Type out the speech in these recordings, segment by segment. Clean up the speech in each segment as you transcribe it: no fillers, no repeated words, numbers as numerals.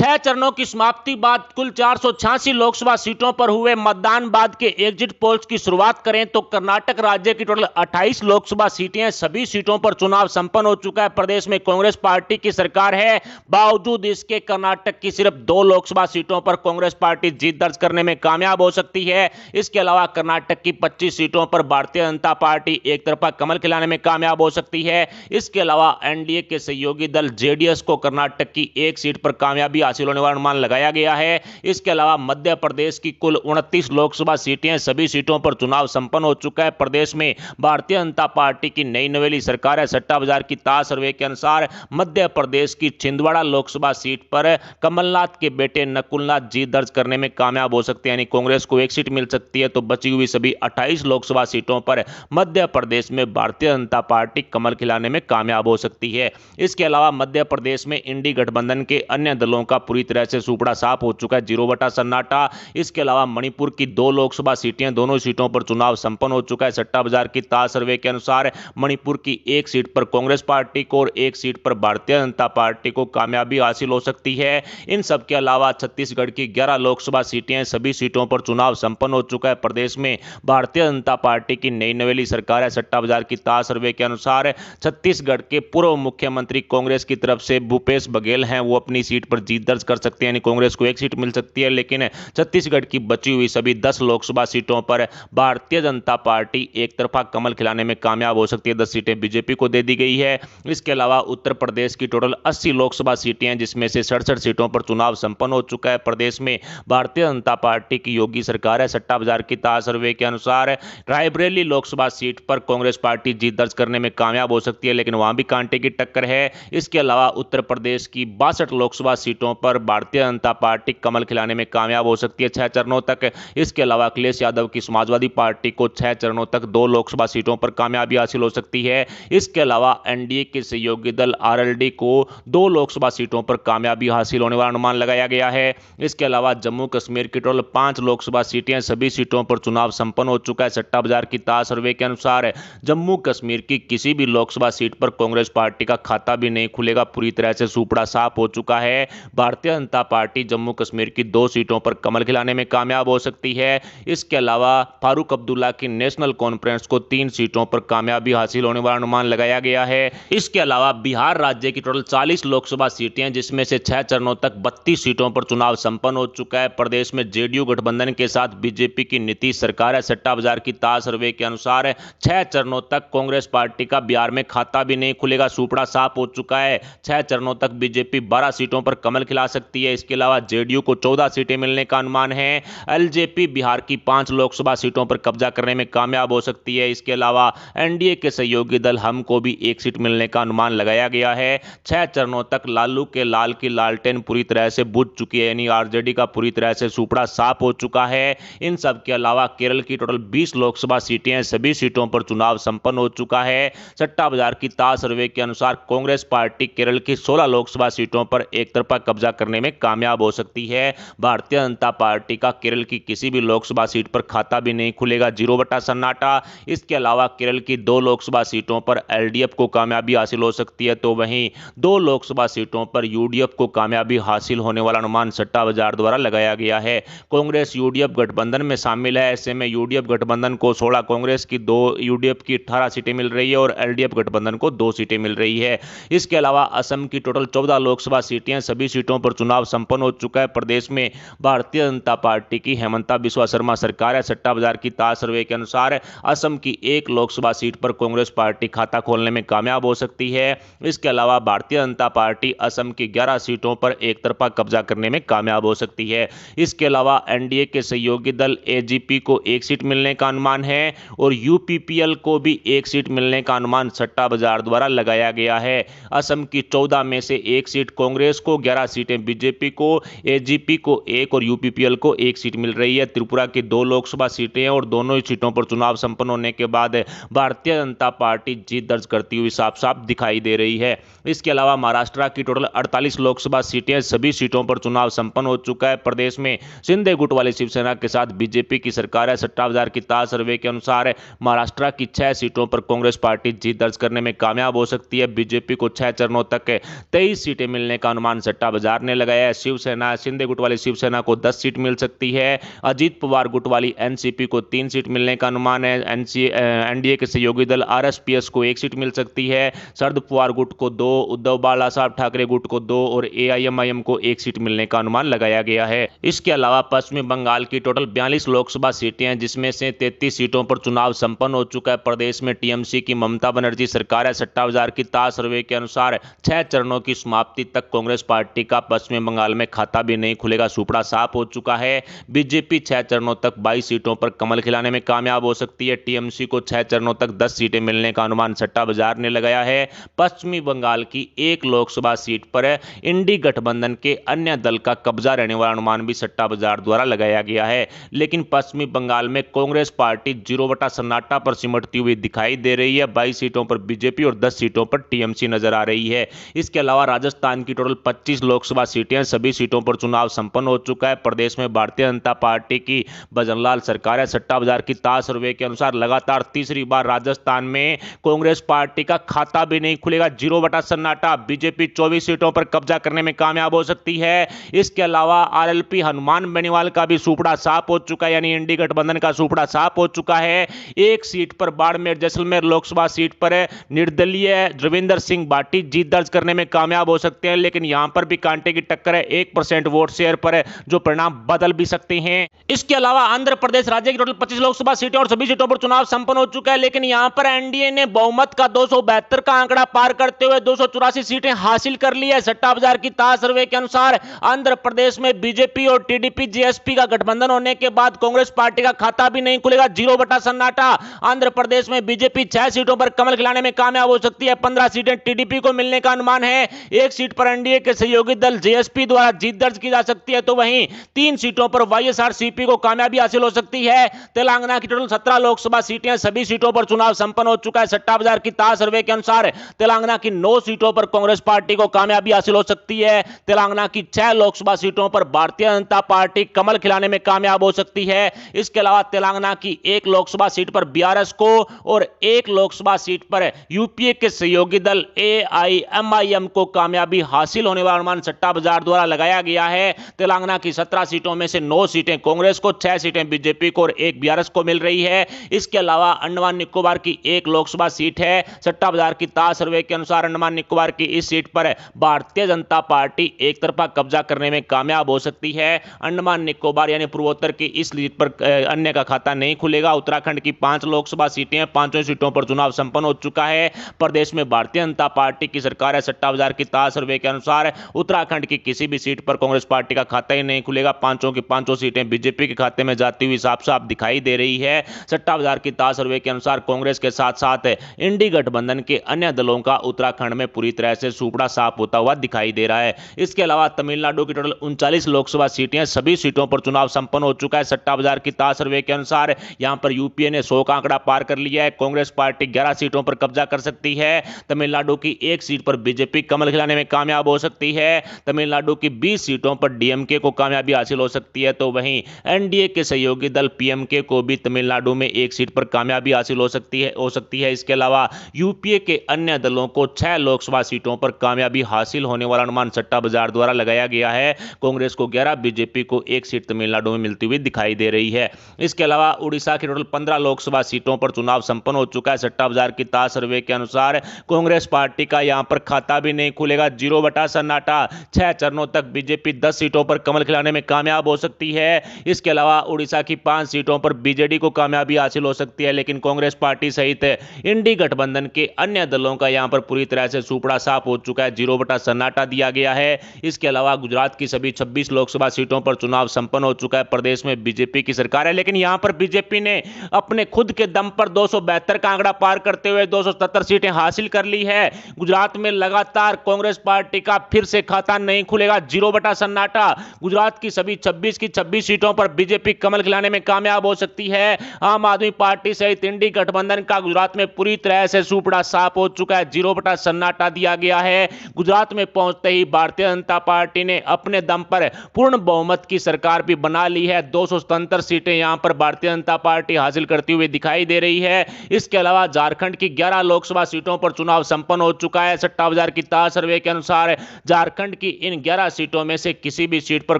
छह चरणों की समाप्ति बाद कुल 486 लोकसभा सीटों पर हुए मतदान बाद के एग्जिट पोल्स की शुरुआत करें तो कर्नाटक राज्य की टोटल 28 लोकसभा सीटें हैं। सभी सीटों पर चुनाव संपन्न हो चुका है। प्रदेश में कांग्रेस पार्टी की सरकार है। बावजूद इसके कर्नाटक की सिर्फ 2 लोकसभा सीटों पर कांग्रेस पार्टी जीत दर्ज करने में कामयाब हो सकती है। इसके अलावा कर्नाटक की 25 सीटों पर भारतीय जनता पार्टी एक तरफा कमल खिलाने में कामयाब हो सकती है। इसके अलावा एनडीए के सहयोगी दल जेडीएस को कर्नाटक की एक सीट पर कामयाबी हासिल होने वाला अनुमान लगाया गया है। इसके अलावा मध्य प्रदेश की कुल 29 लोकसभा सीटें, सभी सीटों पर चुनाव संपन्न हो चुका है। प्रदेश में भारतीय जनता पार्टी की नई नवेली सरकार है। सट्टा बाजार की ताज सर्वे के अनुसार मध्य प्रदेश की छिंदवाड़ा लोकसभा सीट पर कमलनाथ के बेटे नकुलनाथ जीत दर्ज करने में कामयाब हो सकते हैं, यानी कांग्रेस को एक सीट मिल सकती है। तो बची हुई सभी 28 लोकसभा सीटों पर मध्य प्रदेश में भारतीय जनता पार्टी कमल खिलाने में कामयाब हो सकती है। इसके अलावा मध्य प्रदेश में इंडी गठबंधन के अन्य दलों का पूरी तरह से सूपड़ा साफ हो चुका है, 0 बटा सन्नाटा। इसके अलावा मणिपुर की 2 लोकसभा सीटें, दोनों सीटों पर चुनाव संपन्न हो चुका है। सट्टा बाजार की ताज सर्वे के अनुसार मणिपुर की एक सीट पर कांग्रेस पार्टी को और एक सीट पर भारतीय जनता पार्टी को कामयाबी हासिल हो सकती है। इन सब के अलावा छत्तीसगढ़ की 11 लोकसभा सीटें, सभी सीटों पर चुनाव संपन्न हो चुका है। प्रदेश में भारतीय जनता पार्टी की नई नवेली सरकार है। सट्टा बाजार की ताज सर्वे के अनुसार छत्तीसगढ़ के पूर्व मुख्यमंत्री कांग्रेस की तरफ से भूपेश बघेल हैं, वो अपनी सीट पर जीत दर्ज कर सकते हैं, यानी कांग्रेस को एक सीट मिल सकती है। लेकिन छत्तीसगढ़ की बची हुई सभी 10 लोकसभा सीटों पर भारतीय जनता पार्टी एक तरफा कमल खिलाने में कामयाब हो सकती है। 10 सीटें बीजेपी को दे दी गई है। इसके अलावा उत्तर प्रदेश की टोटल 80 लोकसभा सीटें हैं, जिसमें से 67 सीटों पर चुनाव संपन्न हो चुका है। प्रदेश में भारतीय जनता पार्टी की योगी सरकार है। सट्टा बाजार की ताज सर्वे के अनुसार रायबरेली लोकसभा सीट पर कांग्रेस पार्टी जीत दर्ज करने में कामयाब हो सकती है, लेकिन वहां भी कांटे की टक्कर है। इसके अलावा उत्तर प्रदेश की 62 लोकसभा सीटों पर भारतीय जनता पार्टी कमल खिलाने में कामयाब हो सकती है 6 चरणों तक। इसके अलावा अखिलेश यादव की समाजवादी पार्टी को 6 चरणों तक 2 लोकसभा सीटों पर कामयाबी हासिल हो सकती है। इसके अलावा एनडीए के सहयोगी दल आरएलडी को 2 लोकसभा सीटों पर कामयाबी हासिल होने वाला अनुमान लगाया गया है। इसके अलावा जम्मू कश्मीर की टोटल 5 लोकसभा सीटें, सभी सीटों पर चुनाव संपन्न हो चुका है। सट्टा बाजार की ताज सर्वे के अनुसार जम्मू कश्मीर की किसी भी लोकसभा सीट पर कांग्रेस पार्टी का खाता भी नहीं खुलेगा, पूरी तरह से सूपड़ा साफ हो चुका है। भारतीय जनता पार्टी जम्मू कश्मीर की 2 सीटों पर कमल खिलाने में कामयाब हो सकती है। इसके अलावा फारूक अब्दुल्ला की नेशनल कॉन्फ्रेंस को 3 सीटों पर कामयाबी हासिल होने वाला अनुमान लगाया गया है। इसके अलावा बिहार राज्य की टोटल 40 लोकसभा सीटें, जिसमें से 6 चरणों तक 32 सीटों पर चुनाव संपन्न हो चुका है। प्रदेश में जेडीयू गठबंधन के साथ बीजेपी की नीतीश सरकार है। सट्टा बाजार की ताज सर्वे के अनुसार 6 चरणों तक कांग्रेस पार्टी का बिहार में खाता भी नहीं खुलेगा, सूपड़ा साफ हो चुका है। 6 चरणों तक बीजेपी 12 सीटों पर कमल खिला सकती है। इसके अलावा जेडीयू को 14 सीटें मिलने का अनुमान है। एलजेपी बिहार की 5 लोकसभा सीटों पर कब्जा करने में कामयाब हो सकती है। इसके अलावा एनडीए के सहयोगी दल हम को भी 1 सीट मिलने का अनुमान लगाया गया है। 6 चरणों तक लालू के लाल की लालटेन पूरी तरह से बुझ चुकी है, यानी आरजेडी का पूरी तरह से सूपड़ा साफ हो चुका है। इन सब के अलावा केरल की टोटल 20 लोकसभा सीटें, सभी सीटों पर चुनाव संपन्न हो चुका है। सट्टा बाजार की ताज सर्वे के अनुसार कांग्रेस पार्टी केरल की 16 लोकसभा सीटों पर एक तरफा कब्जा करने में कामयाब हो सकती है। भारतीय जनता पार्टी का केरल की किसी भी लोकसभा सीट पर खाता भी नहीं खुलेगा, 0 बटा सन्नाटा। इसके अलावा केरल की 2 लोकसभा सीटों पर एलडीएफ को कामयाबी हासिल हो सकती है, तो वहीं 2 लोकसभा सीटों पर यूडीएफ को कामयाबी हासिल होने वाला अनुमान सट्टा बाजार द्वारा लगाया गया है। कांग्रेस यूडीएफ गठबंधन में शामिल है। ऐसे में यूडीएफ गठबंधन को 16, कांग्रेस की 2, यूडीएफ की 18 सीटें मिल रही है और एलडीएफ गठबंधन को 2 सीटें मिल रही है। इसके अलावा असम की टोटल 14 लोकसभा सीटें, सभी सीटों पर चुनाव संपन्न हो चुका है। प्रदेश में भारतीय जनता पार्टी की हेमंता बिस्वा शर्मा सरकार है। सट्टा बाजार की ताज सर्वे के अनुसार असम की 1 लोकसभा सीट पर कांग्रेस पार्टी खाता खोलने में कामयाब हो सकती है। इसके अलावा भारतीय जनता पार्टी असम की 11 सीटों पर एक तरफा कब्जा करने में कामयाब हो सकती है। इसके अलावा एनडीए के सहयोगी दल एजीपी को 1 सीट मिलने का अनुमान है और यूपीपीएल को भी 1 सीट मिलने का अनुमान सट्टा बाजार द्वारा लगाया गया है। असम की 14 में से 1 सीट कांग्रेस को, 11 सीटें बीजेपी को, एजीपी को 1 और यूपीपीएल को 1 सीट मिल रही है। त्रिपुरा की 2 लोकसभा सीटें और दोनों ही सीटों पर चुनाव संपन्न होने के बाद भारतीय जनता पार्टी जीत दर्ज करती हुई साफ साफ दिखाई दे रही है। इसके अलावा महाराष्ट्र की टोटल 48 लोकसभा सीटें, सभी सीटों पर चुनाव संपन्न हो चुका है। प्रदेश में शिंदे गुट वाली शिवसेना के साथ बीजेपी की सरकार है। सट्टा बाजार की ताज सर्वे के अनुसार महाराष्ट्र की 6 सीटों पर कांग्रेस पार्टी जीत दर्ज करने में कामयाब हो सकती है। बीजेपी को 6 चरणों तक 23 सीटें मिलने का अनुमान सट्टा बाजार बाजार ने लगाया है। शिवसेना शिंदे गुट वाली शिवसेना को 10 सीट मिल सकती है। अजीत पवार गुट वाली एनसीपी को 3 सीट मिलने का अनुमान है। एनडीए के सहयोगी दल आरएसपीएस को 1 सीट मिल सकती है। शरद पवार गुट को 2, उद्धव बाला साहब ठाकरे गुट को 2 और एआईएमआईएम को 1 सीट मिलने का अनुमान लगाया गया है। इसके अलावा पश्चिमी बंगाल की टोटल 42 लोकसभा सीटें हैं, जिसमें से 33 सीटों पर चुनाव संपन्न हो चुका है। प्रदेश में टीएमसी की ममता बनर्जी सरकार है। सट्टा बाजार की ताज सर्वे के अनुसार 6 चरणों की समाप्ति तक कांग्रेस पार्टी का पश्चिमी बंगाल में खाता भी नहीं खुलेगा, सुपड़ा साफ हो चुका है। बीजेपी 6 चरणों तक 22 सीटों पर कमल खिलाने में कामयाब हो सकती है। टीएमसी को 6 चरणों तक 10 सीटें मिलने का अनुमान सट्टा बाजार ने लगाया है। पश्चिमी बंगाल की 1 लोकसभा सीट पर इंडी गठबंधन के अन्य दल का कब्जा रहने वाला अनुमान भी सट्टा बाजार द्वारा लगाया गया है। लेकिन पश्चिमी बंगाल में कांग्रेस पार्टी 0 सन्नाटा पर सिमटती हुई दिखाई दे रही है। 22 सीटों पर बीजेपी और 10 सीटों पर टीएमसी नजर आ रही है। इसके अलावा राजस्थान की टोटल 25 लोकसभा सीटें, सभी सीटों पर चुनाव संपन्न हो चुका है। प्रदेश में भारतीय जनता पार्टी की भजनलाल सरकार है। सट्टा बाजार की ताज सर्वे के अनुसार लगातार तीसरी बार राजस्थान में कांग्रेस पार्टी का खाता भी नहीं खुलेगा, 0 सन्नाटा। बीजेपी 24 सीटों पर कब्जा करने में कामयाब हो सकती है। इसके अलावा आरएलपी हनुमान बेनीवाल का भी सुपड़ा साफ हो चुका है, यानी इंडी गठबंधन का सुपड़ा साफ हो चुका है। 1 सीट पर बाड़मेर जैसलमेर लोकसभा सीट पर निर्दलीय रविंदर सिंह भाटी जीत दर्ज करने में कामयाब हो सकते हैं, लेकिन यहां पर भी कांटे की टक्कर है। 1% वोट शेयर पर जो परिणाम बदल भी सकते हैं। इसके अलावा आंध्र प्रदेश राज्य की टोटल 25 लोकसभा सीटें और सभी सीटों पर चुनाव संपन्न हो चुका है, लेकिन यहां पर एनडीए ने बहुमत का 272 का आंकड़ा पार करते हुए 284 सीटें हासिल कर ली है। सट्टा बाजार की ताज सर्वे के अनुसार आंध्र प्रदेश में बीजेपी और टीडीपी जेएसपी का गठबंधन होने के बाद कांग्रेस पार्टी का खाता भी नहीं खुलेगा, 0 सन्नाटा। आंध्र प्रदेश में बीजेपी 6 सीटों पर कमल खिलाने में कामयाब हो सकती है। 15 सीटें टीडीपी को मिलने का अनुमान है। 1 सीट पर एनडीए के सहयोगी दल जेएसपी द्वारा जीत दर्ज की जा सकती है, तो वहीं 3 सीटों पर वाईएसआरसीपी को कामयाबी हासिल हो सकती है। तेलंगाना की टोटल 17 लोकसभा सीटें, सभी सीटों पर चुनाव संपन्न हो चुका है। सट्टा बाजार की ताज सर्वे के अनुसार तेलंगाना की 9 सीटों पर कांग्रेस पार्टी को कामयाबी हासिल हो सकती है। तेलंगाना की 6 लोकसभा सीटों पर भारतीय जनता पार्टी कमल खिलाने में कामयाब हो सकती है। इसके अलावा तेलंगाना की 1 लोकसभा सीट पर बीआरएस को और 1 लोकसभा सीट पर यूपीए के सहयोगी दल एआईएमआईएम को कामयाबी हासिल होने वाला अनुमान सट्टा बाजार द्वारा लगाया गया है। तेलंगाना की 17 सीटों में से 9 सीटें कांग्रेस को, 6 सीटें बीजेपी को और 1 बीआरएस को मिल रही है। इसके अलावा अंडमान निकोबार की 1 लोकसभा सीट है। सट्टा बाजार की ताज सर्वे के अनुसार अंडमान निकोबार की इस सीट पर भारतीय जनता पार्टी एक तरफा कब्जा करने में कामयाब हो सकती है। अंडमान निकोबार यानी पूर्वोत्तर की इस सीट पर अन्य का खाता नहीं खुलेगा। उत्तराखंड की 5 लोकसभा सीटें हैं, 5 सीटों पर चुनाव संपन्न हो चुका है। प्रदेश में भारतीय जनता पार्टी की सरकार है। सट्टा बाजार की ताज सर्वे के अनुसार उत्तराखंड की किसी भी सीट पर कांग्रेस पार्टी का खाता ही नहीं खुलेगा। 5 की 5 सीटें बीजेपी के खाते में जाती हुई साफ साफ दिखाई दे रही है। सट्टा बाजार की ताज सर्वे के अनुसार कांग्रेस के साथ साथ इंडी गठबंधन के अन्य दलों का उत्तराखंड में पूरी तरह से सुपड़ा साफ होता हुआ दिखाई दे रहा है। इसके अलावा तमिलनाडु की टोटल 39 लोकसभा सीटें, सभी सीटों पर चुनाव संपन्न हो चुका है। सट्टा बाजार की ताज सर्वे के अनुसार यहां पर यूपीए ने 100 का आंकड़ा पार कर लिया है। कांग्रेस पार्टी 11 सीटों पर कब्जा कर सकती है। तमिलनाडु की 1 सीट पर बीजेपी कमल खिलाने में कामयाब हो सकती है। तमिलनाडु की 20 सीटों पर डीएमके को कामयाबी हासिल हो सकती है, तो वहीं एनडीए के सहयोगी दल पीएमके को भी तमिलनाडु में 1 सीट पर कामयाबी हासिल हो सकती है। इसके अलावा यूपीए के अन्य दलों को 6 लोकसभा सीटों पर कामयाबी हासिल होने वाला अनुमान सट्टा बाजार द्वारा लगाया गया है। कांग्रेस को 11, बीजेपी को 1 सीट तमिलनाडु में मिलती हुई दिखाई दे रही है। इसके अलावा उड़ीसा की टोटल 15 लोकसभा सीटों पर चुनाव संपन्न हो चुका है। सट्टा बाजार की ताज सर्वे के अनुसार कांग्रेस पार्टी का यहां पर खाता भी नहीं खुलेगा, 0 सन्नाटा। 6 चरणों तक बीजेपी 10 सीटों पर कमल खिलाने में कामयाब हो सकती है। इसके अलावा उड़ीसा की 5 सीटों पर बीजेडी को कामयाबी हासिल हो सकती है, लेकिन कांग्रेस पार्टी सहित इंडी गठबंधन के अन्य दलों का यहां पर पूरी तरह से सुपड़ा साफ हो चुका है, 0 सन्नाटा दिया गया है। इसके अलावा गुजरात की सभी 26 लोकसभा सीटों पर चुनाव संपन्न हो चुका है। प्रदेश में बीजेपी की सरकार है, लेकिन यहां पर बीजेपी ने अपने खुद के दम पर 272 का आंकड़ा पार करते हुए 277 सीटें हासिल कर ली है। गुजरात में लगातार कांग्रेस पार्टी का फिर से खाता नहीं खुलेगा, 0 सन्नाटा। गुजरात की सभी 26 की 26 सीटों पर बीजेपी कमल खिलाने में कामयाब हो सकती है। आम आदमी पार्टी सहित इंडी गठबंधन का गुजरात में पूरी तरह से सुपड़ा साफ हो चुका है, 0 सन्नाटा दिया गया है। गुजरात में पहुंचते ही भारतीय जनता पार्टी ने अपने दम पर पूर्ण बहुमत की सरकार भी बना ली है। 277 सीटें यहां पर भारतीय जनता पार्टी हासिल करती हुई दिखाई दे रही है। इसके अलावा झारखंड की 11 लोकसभा सीटों पर चुनाव संपन्न हो चुका है। सट्टा बाजार की ताज सर्वे के अनुसार झारखंड की इन 11 सीटों में से किसी भी सीट पर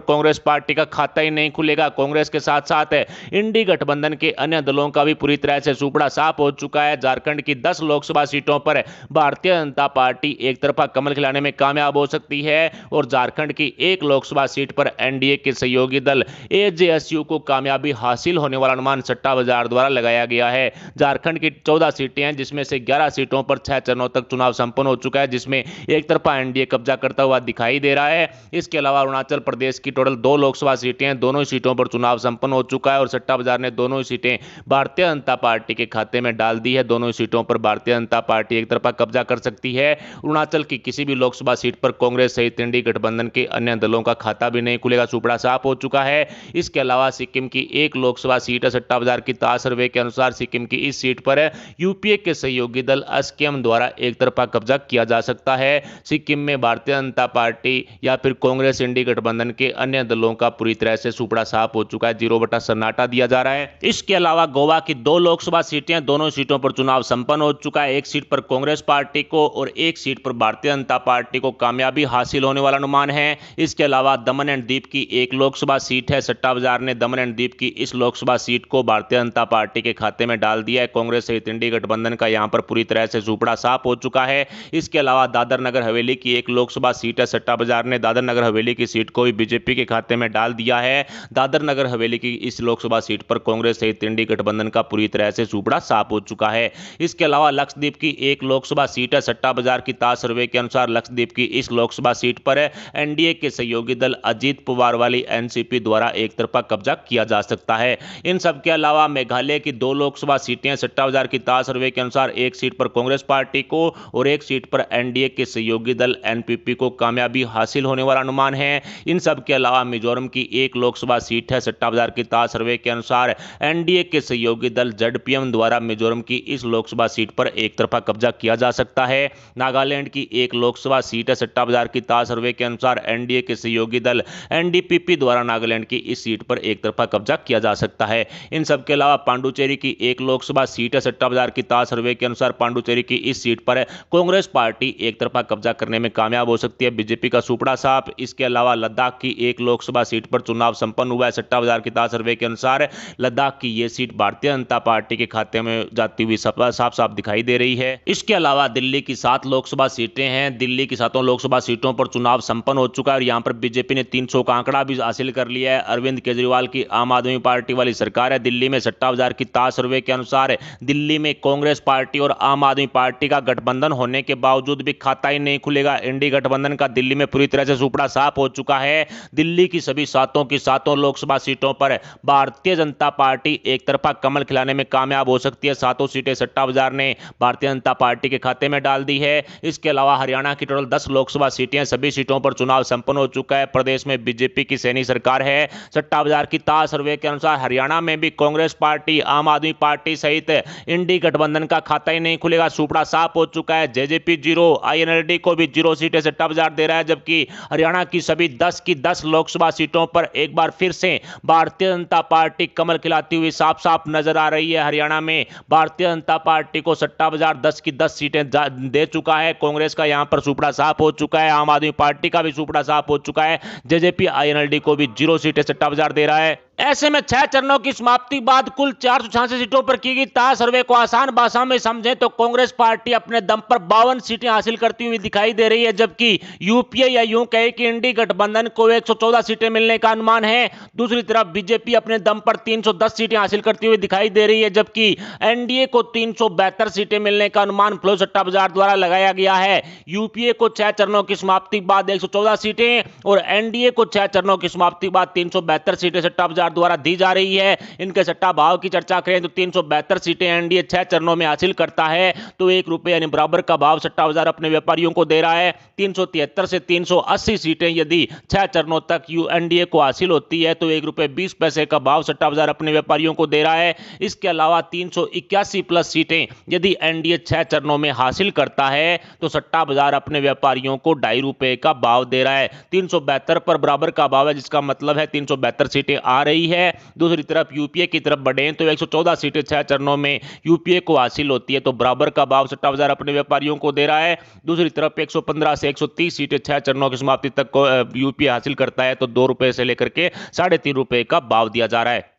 कांग्रेस पार्टी का खाता ही नहीं खुलेगा। कांग्रेस के साथ साथ इंडी गठबंधन के अन्य दलों का भी पूरी तरह से सुपड़ा साफ हो चुका है। झारखंड की 10 लोकसभा सीटों पर भारतीय जनता पार्टी एक तरफा कमल खिलाने में कामयाब हो सकती है और झारखंड की एक लोकसभा सीट पर एनडीए के सहयोगी दल एजेएसयू को कामयाबी हासिल होने वाला अनुमान सट्टा बाजार द्वारा लगाया गया है। झारखंड की 14 सीटें हैं, जिसमें से 11 सीटों पर 6 चरणों तक चुनाव संपन्न हो चुका है, जिसमें एक तरफा एनडीए कब्जा करता हुआ दिखाई दे रहा है। इसके अलावा अरुणाचल प्रदेश की टोटल 2 लोकसभा सीटें हैं, दोनों ही सीटों पर चुनाव संपन्न हो चुका है और सट्टा बाजार ने दोनों ही सीटें भारतीय जनता पार्टी के खाते में डाल दी है। दोनों ही सीटों पर भारतीय जनता पार्टी एक तरफा कब्जा कर सकती है। अरुणाचल की किसी भी लोकसभा सीट पर कांग्रेस सहित इंडी गठबंधन के अन्य दलों का खाता भी नहीं खुलेगा, सुपड़ा साफ हो चुका है। इसके अलावा सिक्किम की एक लोकसभा सीट है। सट्टा बाजार की ताज सर्वे के अनुसार सिक्किम की इस सीट पर यूपीए के सहयोगी दल एसकेएम द्वारा एक तरफा कब्जा किया जा सकता है। सिक्किम में भारतीय जनता पार्टी या फिर कांग्रेस इंडी गठबंधन के अन्य दलों का पूरी तरह से सुपड़ा साफ हो चुका है, 0 सन्नाटा दिया जा रहा है। इसके अलावा गोवा की 2 लोकसभा सीटें, दोनों सीटों पर चुनाव संपन्न हो चुका है। एक सीट पर कांग्रेस पार्टी को और एक सीट पर भारतीय जनता पार्टी को कामयाबी हासिल होने वाला अनुमान है। इसके अलावा दमन एंड दीव की एक लोकसभा सीट है। सट्टा बाजार ने दमन एंड दीव की इस लोकसभा सीट को भारतीय जनता पार्टी के खाते में डाल दिया है। कांग्रेस सहित इंडी गठबंधन का यहां पर पूरी तरह से सुपड़ा साफ हो चुका है। इसके अलावा दादर नगर हवेली की एक लोकसभा सीट है। सट्टा बाजार ने दादर नगर हवेली की सीट को भी बीजेपी के खाते में डाल दिया है। दादर नगर हवेली की इस लोकसभा सीट पर कांग्रेस सहित इंडी गठबंधन का पूरी तरह से सुपड़ा साफ हो चुका है। इसके अलावा लक्षद्वीप की एक लोकसभा सीट है। सट्टा बाजार की ताज सर्वे के अनुसार लक्षद्वीप की इस लोकसभा सीट पर एनडीए के सहयोगी दल अजीत पवार वाली एनसीपी द्वारा एक तरफा कब्जा किया जा सकता है। इन सब के अलावा मेघालय की 2 लोकसभा सीटें, सट्टा बाजार की ताज सर्वे के अनुसार एक सीट पर कांग्रेस पार्टी को और एक सीट पर एनडीए के सहयोगी दल एनपीपी को कामयाबी हासिल होने वाला अनुमान है। इन सब के अलावा मिजोरम की एक लोकसभा सीट है। सट्टा बाजार की ताज सर्वे के अनुसार एनडीए के सहयोगी दल जेडपीएम द्वारा मिजोरम की इस लोकसभा सीट पर एक तरफा कब्जा किया जा सकता है। नागालैंड की एक लोकसभा सीट है। सट्टा बाजार की ताज सर्वे के अनुसार एनडीए के सहयोगी दल एनडीपीपी द्वारा नागालैंड की इस सीट पर एक तरफा कब्जा किया जा सकता है। इन सब के अलावा पांडुचेरी की एक लोकसभा सीट है। सट्टा बाजार की ताज सर्वे के अनुसार पांडुचेरी की इस सीट पर कांग्रेस पार्टी एक तरफा कब्जा करने में कामयाब हो सकती है, बीजेपी का सुपड़ा साफ। इसके अलावा लद्दाख की एक लोकसभा सीट पर चुनाव संपन्न हुआ है। सट्टा बाजार की ताज सर्वे के अनुसार लद्दाख की यह सीट भारतीय जनता पार्टी के खाते में जाती हुई साफ साफ दिखाई दे रही है। इसके अलावा दिल्ली की 7 लोकसभा सीटें हैं। दिल्ली की 7 लोकसभा सीटों पर चुनाव संपन्न हो चुका है और यहां पर बीजेपी ने 300 का आंकड़ा भी हासिल कर लिया है। अरविंद केजरीवाल की आम आदमी पार्टी वाली सरकार है दिल्ली में। सट्टा बाजार की ताज सर्वे के अनुसार दिल्ली में कांग्रेस पार्टी और आम आदमी पार्टी का गठबंधन होने के बावजूद भी खाता ही नहीं खुलेगा। इंडी गठबंधन का दिल्ली में पूरी तरह से सुपड़ा साफ हो चुका है। दिल्ली की सभी 7 की 7 लोकसभा सीटों पर भारतीय जनता पार्टी एक तरफा कमल खिलाने में कामयाब हो सकती है। 7 सीटें सट्टा बाजार ने भारतीय जनता पार्टी के खाते में डाल दी है। इसके अलावा हरियाणा की टोटल 10 लोकसभा सीटें, सभी सीटों पर चुनाव संपन्न हो चुका है। प्रदेश में बीजेपी की सैनी सरकार है। सट्टा बाजार की ताज सर्वे के अनुसार हरियाणा में भी कांग्रेस पार्टी, आम आदमी पार्टी सहित इंडी गठबंधन का खाता ही नहीं खुलेगा, सुपड़ा साफ हो चुका है। जेजेपी 0, आईएनएलडी को भी 0 सीटें सट्टा बाजार दे रहा है, जबकि हरियाणा की सभी 10 की 10 लोकसभा सीटों पर एक बार फिर से भारतीय जनता पार्टी कमल खिलाती हुई साफ साफ नजर आ रही है। हरियाणा में भारतीय जनता पार्टी को सट्टा बाजार 10 की 10 सीटें दे चुका है। कांग्रेस का यहां पर सुपड़ा साफ हो चुका है। आम आदमी पार्टी का भी सुपड़ा साफ हो चुका है। जेजेपी आईएनएलडी को भी 0 सीटें सट्टा बाजार दे रहा है। ऐसे में 6 चरणों की समाप्ति बाद कुल 486 सीटों पर की गई ताज सर्वे को आसान भाषा में समझें तो कांग्रेस पार्टी अपने दम पर 52 सीटें हासिल करती हुई दिखाई दे रही है, जबकि यूपीए या यूं कहे कि इंडी गठबंधन को 114 सीटें मिलने का अनुमान है। दूसरी तरफ बीजेपी अपने दम पर 310 सीटें हासिल करती हुई दिखाई दे रही है, जबकि एनडीए को 372 सीटें मिलने का अनुमान फ्लो सट्टा बाजार द्वारा लगाया गया है। यूपीए को 6 चरणों की समाप्ति बाद 114 सीटें और एनडीए को 6 चरणों की समाप्ति बाद 372 सीटें सट्टा बाजार द्वारा दी जा रही है। इनके सट्टा भाव की चर्चा करें तो 372 सीटें एनडीए 6 चरणों में हासिल करता है तो ₹1 यानी बराबर का भाव सट्टा बाजार अपने व्यापारियों को दे रहा है। 373 से 380 सीटें यदि 6 चरणों तक एनडीए को हासिल होती है तो ₹1.20 का भाव सट्टा बाजार अपने व्यापारियों को दे रहा है। इसके अलावा 381 प्लस सीटें यदि एनडीए 6 चरणों में हासिल करता है तो सट्टा बाजार अपने व्यापारियों को ₹2.50 का भाव दे रहा है। 372 पर बराबर का भाव है, जिसका मतलब है 372 सीटें आ रही गई है। दूसरी तरफ यूपीए की तरफ बढ़े तो 114 सीटें 6 चरणों में यूपीए को हासिल होती है, तो बराबर का भाव सट्टा बाजार अपने व्यापारियों को दे रहा है। दूसरी तरफ 115 से 130 सीटें 6 चरणों की समाप्ति तक को यूपीए हासिल करता है, तो ₹2 से लेकर के ₹3.5 का भाव दिया जा रहा है।